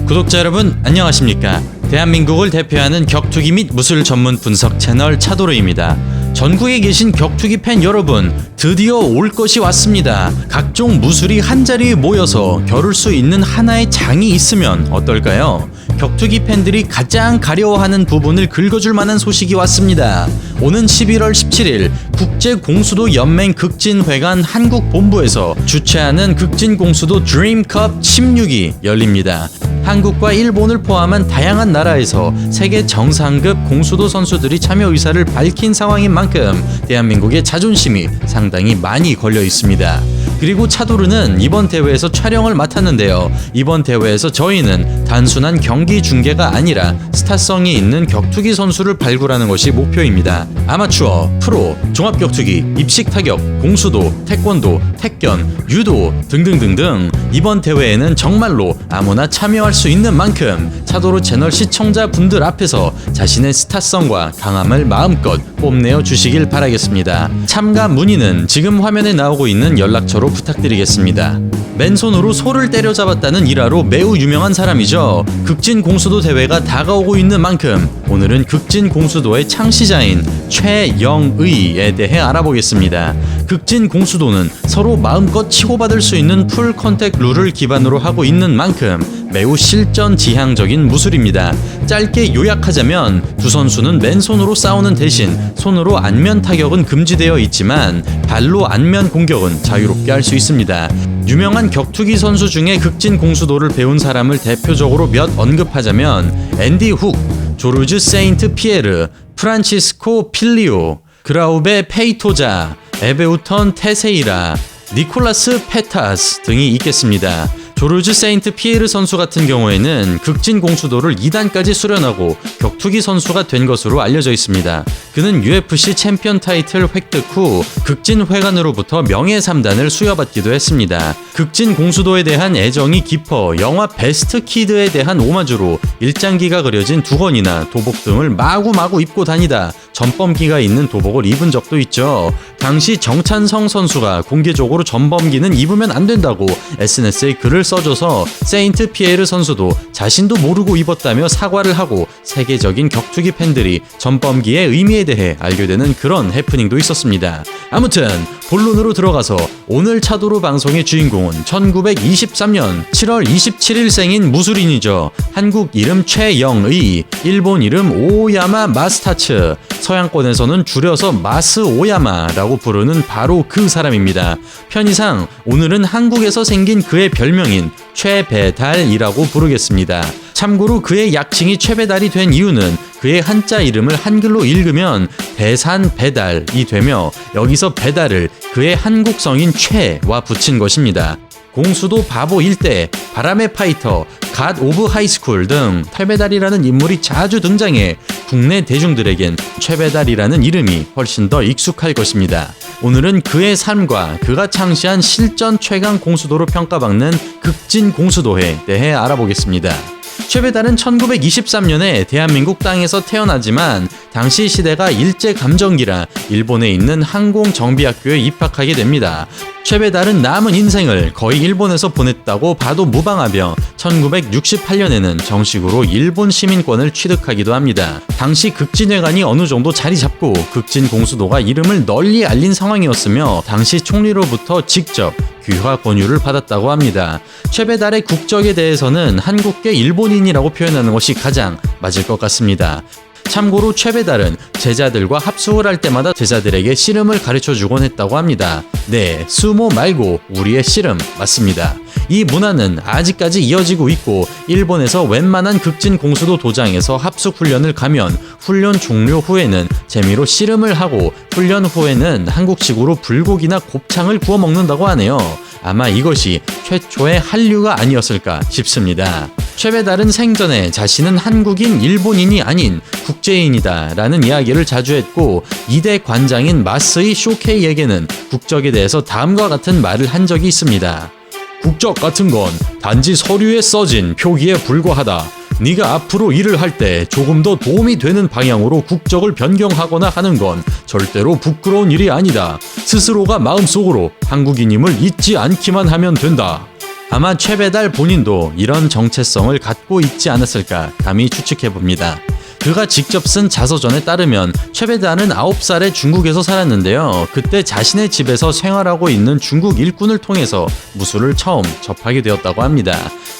구독자 여러분 안녕하십니까? 대한민국을 대표하는 격투기 및 무술 전문 분석 채널 차도르입니다. 전국에 계신 격투기 팬 여러분, 드디어 올 것이 왔습니다. 각종 무술이 한자리에 모여서 겨룰 수 있는 하나의 장이 있으면 어떨까요? 격투기 팬들이 가장 가려워하는 부분을 긁어줄 만한 소식이 왔습니다. 오는 11월 17일 국제공수도 연맹 극진회관 한국본부에서 주최하는 극진공수도 드림컵 16이 열립니다. 한국과 일본을 포함한 다양한 나라에서 세계 정상급 공수도 선수들이 참여 의사를 밝힌 상황인 만큼 대한민국의 자존심이 상당히 많이 걸려 있습니다. 그리고 차도르는 이번 대회에서 촬영을 맡았는데요. 이번 대회에서 저희는 단순한 경기 중계가 아니라 스타성이 있는 격투기 선수를 발굴하는 것이 목표입니다. 아마추어, 프로, 종합격투기, 입식타격, 공수도, 태권도, 택견, 유도 등등등등 이번 대회에는 정말로 아무나 참여할 수 있는 만큼 차도르 채널 시청자분들 앞에서 자신의 스타성과 강함을 마음껏 뽐내어 주시길 바라겠습니다. 참가 문의는 지금 화면에 나오고 있는 연락처로 부탁드리겠습니다. 맨손으로 소를 때려잡았다는 일화로 매우 유명한 사람이죠. 극진공수도 대회가 다가오고 있는 만큼 오늘은 극진공수도의 창시자인 최영의에 대해 알아보겠습니다. 극진공수도는 서로 마음껏 치고받을 수 있는 풀 컨택 룰을 기반으로 하고 있는 만큼 매우 실전 지향적인 무술입니다. 짧게 요약하자면 두 선수는 맨손으로 싸우는 대신 손으로 안면 타격은 금지되어 있지만 발로 안면 공격은 자유롭게 할 수 있습니다. 유명한 격투기 선수 중에 극진공수도를 배운 사람을 대표적으로 몇 언급하자면 앤디 훅, 조르주 세인트 피에르, 프란치스코 필리오, 그라우베 페이토자, 에베우턴 테세이라, 니콜라스 페타스 등이 있겠습니다. 조르주 세인트 피에르 선수 같은 경우에는 극진공수도를 2단까지 수련하고 격투기 선수가 된 것으로 알려져 있습니다. 그는 UFC 챔피언 타이틀 획득 후 극진회관으로부터 명예 3단을 수여받기도 했습니다. 극진공수도에 대한 애정이 깊어 영화 베스트 키드에 대한 오마주로 일장기가 그려진 두건이나 도복 등을 마구마구 입고 다니다 전범기가 있는 도복을 입은 적도 있죠. 당시 정찬성 선수가 공개적으로 전범기는 입으면 안 된다고 SNS에 글을 써줘서 세인트 피에르 선수도 자신도 모르고 입었다며 사과를 하고 세계적인 격투기 팬들이 전범기의 의미에 대해 알게 되는 그런 해프닝도 있었습니다. 아무튼 본론으로 들어가서 오늘 차도로 방송의 주인공은 1923년 7월 27일생인 무술인이죠. 한국 이름 최영의, 일본 이름 오야마 마스타츠, 서양권에서는 줄여서 마스 오야마라고 부르는 바로 그 사람입니다. 편의상 오늘은 한국에서 생긴 그의 별명인 최배달이라고 부르겠습니다. 참고로 그의 약칭이 최배달이 된 이유는 그의 한자 이름을 한글로 읽으면 배산배달이 되며 여기서 배달을 그의 한국성인 최와 붙인 것입니다. 공수도 바보 일대, 바람의 파이터, 갓 오브 하이스쿨 등 탈배달이라는 인물이 자주 등장해 국내 대중들에겐 최배달이라는 이름이 훨씬 더 익숙할 것입니다. 오늘은 그의 삶과 그가 창시한 실전 최강 공수도로 평가받는 극진공수도에 대해 알아보겠습니다. 최배달은 1923년에 대한민국 땅에서 태어나지만 당시 시대가 일제감정기라 일본에 있는 항공정비학교에 입학하게 됩니다. 최배달은 남은 인생을 거의 일본에서 보냈다고 봐도 무방하며 1968년에는 정식으로 일본 시민권을 취득하기도 합니다. 당시 극진회관이 어느 정도 자리 잡고 극진공수도가 이름을 널리 알린 상황이었으며 당시 총리로부터 직접 귀화 권유를 받았다고 합니다. 최배달의 국적에 대해서는 한국계 일본인이라고 표현하는 것이 가장 맞을 것 같습니다. 참고로 최배달은 제자들과 합숙을 할 때마다 제자들에게 씨름을 가르쳐주곤 했다고 합니다. 네, 수모 말고 우리의 씨름 맞습니다. 이 문화는 아직까지 이어지고 있고 일본에서 웬만한 극진공수도 도장에서 합숙 훈련을 가면 훈련 종료 후에는 재미로 씨름을 하고 훈련 후에는 한국식으로 불고기나 곱창을 구워 먹는다고 하네요. 아마 이것이 최초의 한류가 아니었을까 싶습니다. 최배달은 생전에 자신은 한국인, 일본인이 아닌 국제인이다 라는 이야기를 자주 했고 2대 관장인 마스이 쇼케이에게는 국적에 대해서 다음과 같은 말을 한 적이 있습니다. 국적 같은 건 단지 서류에 써진 표기에 불과하다. 네가 앞으로 일을 할 때 조금 더 도움이 되는 방향으로 국적을 변경하거나 하는 건 절대로 부끄러운 일이 아니다. 스스로가 마음속으로 한국인임을 잊지 않기만 하면 된다. 아마 최배달 본인도 이런 정체성을 갖고 있지 않았을까 감히 추측해봅니다. 그가 직접 쓴 자서전에 따르면 최배달은 9살에 중국에서 살았는데요. 그때 자신의 집에서 생활하고 있는 중국 일꾼을 통해서 무술을 처음 접하게 되었다고 합니다.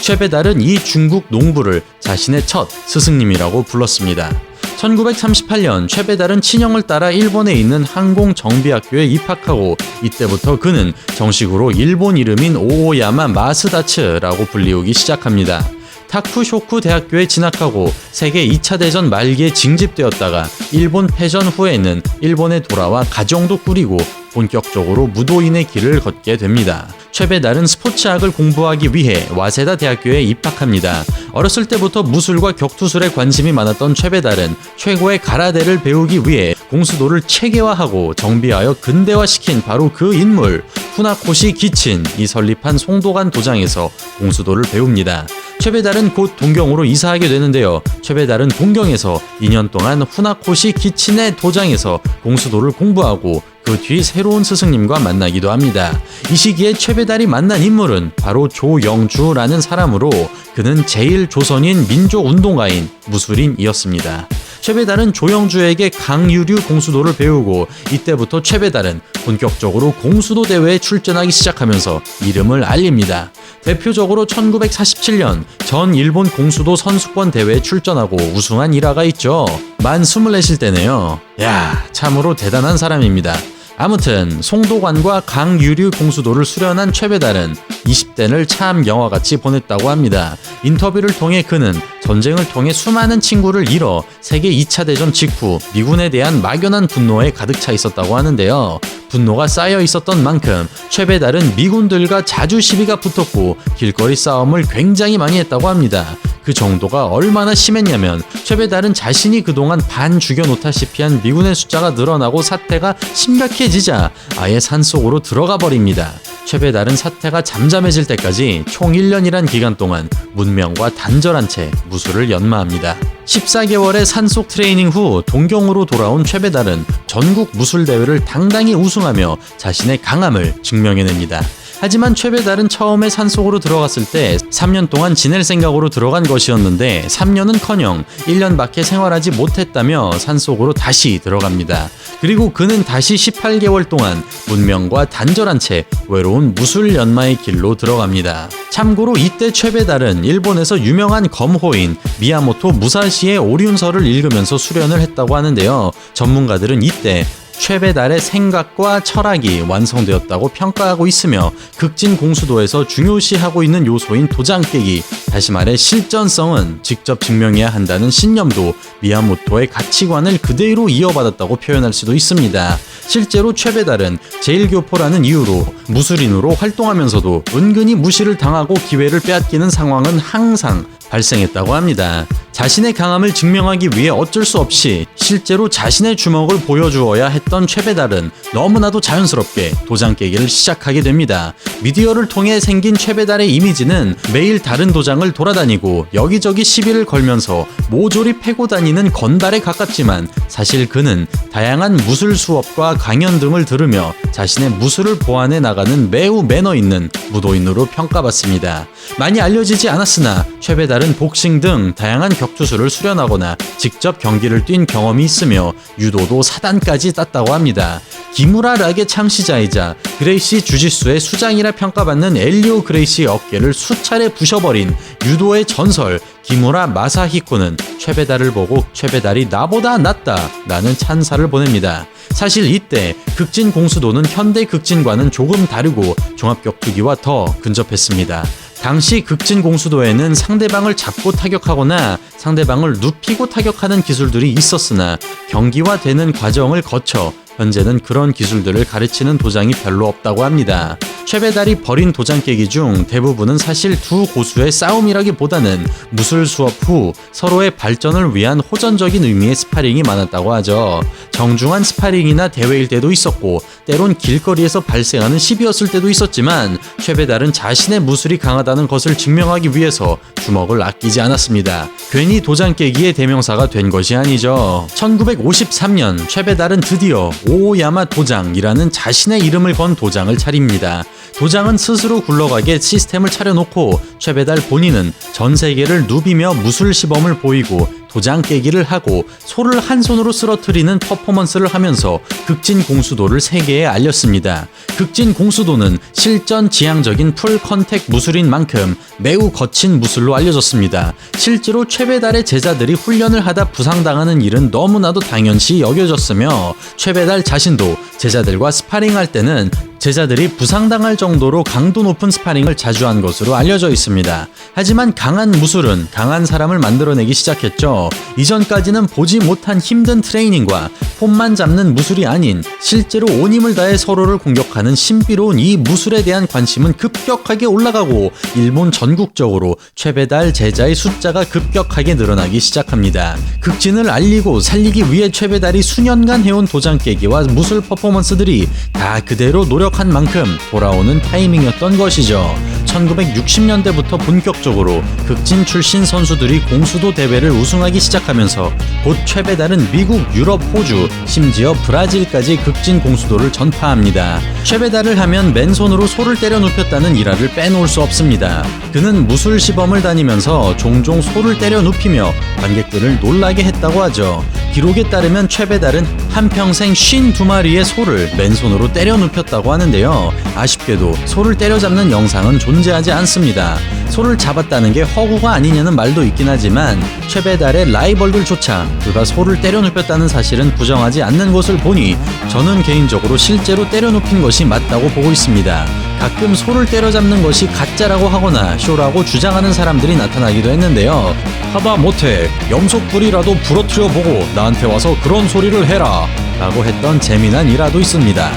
최배달은 이 중국 농부를 자신의 첫 스승님이라고 불렀습니다. 1938년 최배달은 친형을 따라 일본에 있는 항공정비학교에 입학하고 이때부터 그는 정식으로 일본 이름인 오오야마 마스다츠라고 불리우기 시작합니다. 타쿠쇼쿠 대학교에 진학하고 세계 2차 대전 말기에 징집되었다가 일본 패전 후에는 일본에 돌아와 가정도 꾸리고 본격적으로 무도인의 길을 걷게 됩니다. 최배달은 스포츠학을 공부하기 위해 와세다 대학교에 입학합니다. 어렸을 때부터 무술과 격투술에 관심이 많았던 최배달은 최고의 가라데를 배우기 위해 공수도를 체계화하고 정비하여 근대화시킨 바로 그 인물 후나코시 기친이 설립한 송도간 도장에서 공수도를 배웁니다. 최배달은 곧 동경으로 이사하게 되는데요. 최배달은 동경에서 2년 동안 후나코시 기친의 도장에서 공수도를 공부하고 그 뒤 새로운 스승님과 만나기도 합니다. 이 시기에 최배달이 만난 인물은 바로 조영주라는 사람으로 그는 제1조선인 민족운동가인 무술인이었습니다. 최배달은 조영주에게 강유류 공수도를 배우고 이때부터 최배달은 본격적으로 공수도 대회에 출전하기 시작하면서 이름을 알립니다. 대표적으로 1947년 전 일본 공수도 선수권 대회에 출전하고 우승한 일화가 있죠. 만 24일 때네요. 야, 참으로 대단한 사람입니다. 아무튼 송도관과 강유류 공수도를 수련한 최배달은 20대를 참 영화같이 보냈다고 합니다. 인터뷰를 통해 그는 전쟁을 통해 수많은 친구를 잃어 세계 2차 대전 직후 미군에 대한 막연한 분노에 가득 차 있었다고 하는데요. 분노가 쌓여 있었던 만큼 최배달은 미군들과 자주 시비가 붙었고 길거리 싸움을 굉장히 많이 했다고 합니다. 그 정도가 얼마나 심했냐면 최배달은 자신이 그동안 반 죽여놓다시피 한 미군의 숫자가 늘어나고 사태가 심각해지자 아예 산속으로 들어가 버립니다. 최배달은 사태가 잠잠해질 때까지 총 1년이란 기간 동안 문명과 단절한 채 무술을 연마합니다. 14개월의 산속 트레이닝 후 동경으로 돌아온 최배달은 전국 무술대회를 당당히 우승하며 자신의 강함을 증명해냅니다. 하지만 최배달은 처음에 산속으로 들어갔을 때 3년 동안 지낼 생각으로 들어간 것이었는데 3년은커녕 1년밖에 생활하지 못했다며 산속으로 다시 들어갑니다. 그리고 그는 다시 18개월 동안 문명과 단절한 채 외로운 무술 연마의 길로 들어갑니다. 참고로 이때 최배달은 일본에서 유명한 검호인 미야모토 무사시의 오륜서를 읽으면서 수련을 했다고 하는데요. 전문가들은 이때 최배달의 생각과 철학이 완성되었다고 평가하고 있으며 극진 공수도에서 중요시하고 있는 요소인 도장 깨기, 다시 말해 실전성은 직접 증명해야 한다는 신념도 미야모토의 가치관을 그대로 이어받았다고 표현할 수도 있습니다. 실제로 최배달은 제1교포라는 이유로 무술인으로 활동하면서도 은근히 무시를 당하고 기회를 빼앗기는 상황은 항상 발생했다고 합니다. 자신의 강함을 증명하기 위해 어쩔 수 없이 실제로 자신의 주먹을 보여주어야 했던 최배달은 너무나도 자연스럽게 도장 깨기를 시작하게 됩니다. 미디어를 통해 생긴 최배달의 이미지는 매일 다른 도장을 돌아다니고 여기저기 시비를 걸면서 모조리 패고 다니는 건달에 가깝지만 사실 그는 다양한 무술 수업과 강연 등을 들으며 자신의 무술을 보완해 나가는 매우 매너 있는 무도인으로 평가받습니다. 많이 알려지지 않았으나 최배달은 복싱 등 다양한 격투술을 수련하거나 직접 경기를 뛴 경험이 있으며 유도도 4단까지 땄다고 합니다. 기무라 락의 창시자이자 그레이시 주짓수의 수장이라 평가받는 엘리오 그레이시의 어깨를 수차례 부셔버린 유도의 전설 기무라 마사히코는 최배달을 보고 최배달이 나보다 낫다 라는 찬사를 보냅니다. 사실 이때 극진 공수도는 현대 극진과는 조금 다르고 종합격투기와 더 근접했습니다. 당시 극진 공수도에는 상대방을 잡고 타격하거나 상대방을 눕히고 타격하는 기술들이 있었으나 경기화되는 과정을 거쳐 현재는 그런 기술들을 가르치는 도장이 별로 없다고 합니다. 최배달이 벌인 도장 깨기 중 대부분은 사실 두 고수의 싸움이라기보다는 무술 수업 후 서로의 발전을 위한 호전적인 의미의 스파링이 많았다고 하죠. 정중한 스파링이나 대회일 때도 있었고 때론 길거리에서 발생하는 시비였을 때도 있었지만 최배달은 자신의 무술이 강하다는 것을 증명하기 위해서 주먹을 아끼지 않았습니다. 괜히 도장 깨기의 대명사가 된 것이 아니죠. 1953년 최배달은 드디어 오야마 도장이라는 자신의 이름을 건 도장을 차립니다. 도장은 스스로 굴러가게 시스템을 차려놓고 최배달 본인은 전 세계를 누비며 무술 시범을 보이고 도장 깨기를 하고 소를 한 손으로 쓰러뜨리는 퍼포먼스를 하면서 극진 공수도를 세계에 알렸습니다. 극진 공수도는 실전 지향적인 풀 컨택 무술인 만큼 매우 거친 무술로 알려졌습니다. 실제로 최배달의 제자들이 훈련을 하다 부상당하는 일은 너무나도 당연시 여겨졌으며 최배달 자신도 제자들과 스파링할 때는 제자들이 부상당할 정도로 강도 높은 스파링을 자주 한 것으로 알려져 있습니다. 하지만 강한 무술은 강한 사람을 만들어내기 시작했죠. 이전까지는 보지 못한 힘든 트레이닝과 폼만 잡는 무술이 아닌 실제로 온 힘을 다해 서로를 공격하는 신비로운 이 무술에 대한 관심은 급격하게 올라가고 일본 전국적으로 최배달 제자의 숫자가 급격하게 늘어나기 시작합니다. 극진을 알리고 살리기 위해 최배달이 수년간 해온 도장 깨기와 무술 퍼포먼스들이 다 그대로 노력한 만큼 돌아오는 타이밍이었던 것이죠. 1960년대부터 본격적으로 극진 출신 선수들이 공수도 대회를 우승하기 시작하면서 곧 최배달은 미국, 유럽, 호주, 심지어 브라질까지 극진 공수도를 전파합니다. 최배달을 하면 맨손으로 소를 때려 눕혔다는 일화를 빼놓을 수 없습니다. 그는 무술 시범을 다니면서 종종 소를 때려 눕히며 관객들을 놀라게 했다고 하죠. 기록에 따르면 최배달은 한평생 52마리의 소를 맨손으로 때려 눕혔다고 하는데요. 아쉽게도 소를 때려잡는 영상은 존재하지 않습니다. 소를 잡았다는 게 허구가 아니냐는 말도 있긴 하지만 최배달의 라이벌들조차 그가 소를 때려 눕혔다는 사실은 부정하지 않는 것을 보니 저는 개인적으로 실제로 때려 눕힌 것이 맞다고 보고 있습니다. 가끔 소를 때려잡는 것이 가짜라고 하거나 쇼라고 주장하는 사람들이 나타나기도 했는데요. 하다 못해 염소뿔이라도 부러뜨려 보고 나한테 와서 그런 소리를 해라 라고 했던 재미난 일화도 있습니다.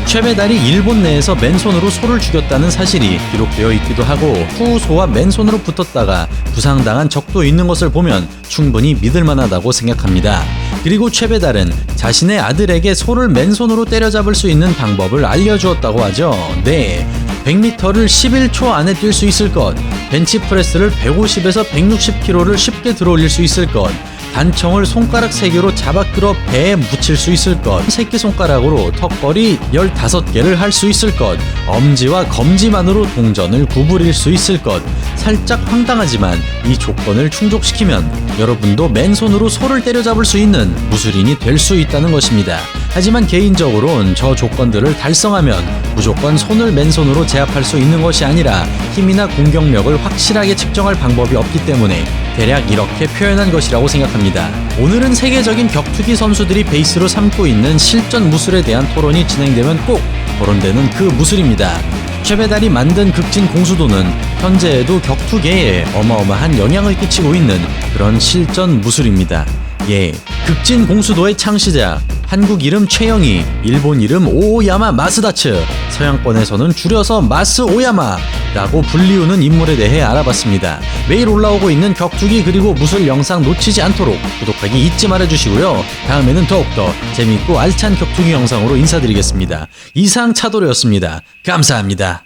최배달이 일본 내에서 맨손으로 소를 죽였다는 사실이 기록되어 있기도 하고 후 소와 맨손으로 붙었다가 부상당한 적도 있는 것을 보면 충분히 믿을만하다고 생각합니다. 그리고 최배달은 자신의 아들에게 소를 맨손으로 때려잡을 수 있는 방법을 알려주었다고 하죠. 네, 100m를 11초 안에 뛸 수 있을 것, 벤치프레스를 150에서 160kg를 쉽게 들어올릴 수 있을 것, 단청을 손가락 3개로 잡아 끌어 배에 묻힐 수 있을 것, 새끼손가락으로 턱걸이 15개를 할 수 있을 것, 엄지와 검지만으로 동전을 구부릴 수 있을 것. 살짝 황당하지만 이 조건을 충족시키면 여러분도 맨손으로 소를 때려잡을 수 있는 무술인이 될 수 있다는 것입니다. 하지만 개인적으론 저 조건들을 달성하면 무조건 손을 맨손으로 제압할 수 있는 것이 아니라 힘이나 공격력을 확실하게 측정할 방법이 없기 때문에 대략 이렇게 표현한 것이라고 생각합니다. 오늘은 세계적인 격투기 선수들이 베이스로 삼고 있는 실전 무술에 대한 토론이 진행되면 꼭 거론되는 그 무술입니다. 최배달이 만든 극진 공수도는 현재에도 격투계에 어마어마한 영향을 끼치고 있는 그런 실전 무술입니다. 예, 극진 공수도의 창시자, 한국 이름 최영희, 일본 이름 오야마 마스다츠, 서양권에서는 줄여서 마스 오야마라고 불리우는 인물에 대해 알아봤습니다. 매일 올라오고 있는 격투기 그리고 무술 영상 놓치지 않도록 구독하기 잊지 말아주시고요. 다음에는 더욱더 재밌고 알찬 격투기 영상으로 인사드리겠습니다. 이상 차도로였습니다. 감사합니다.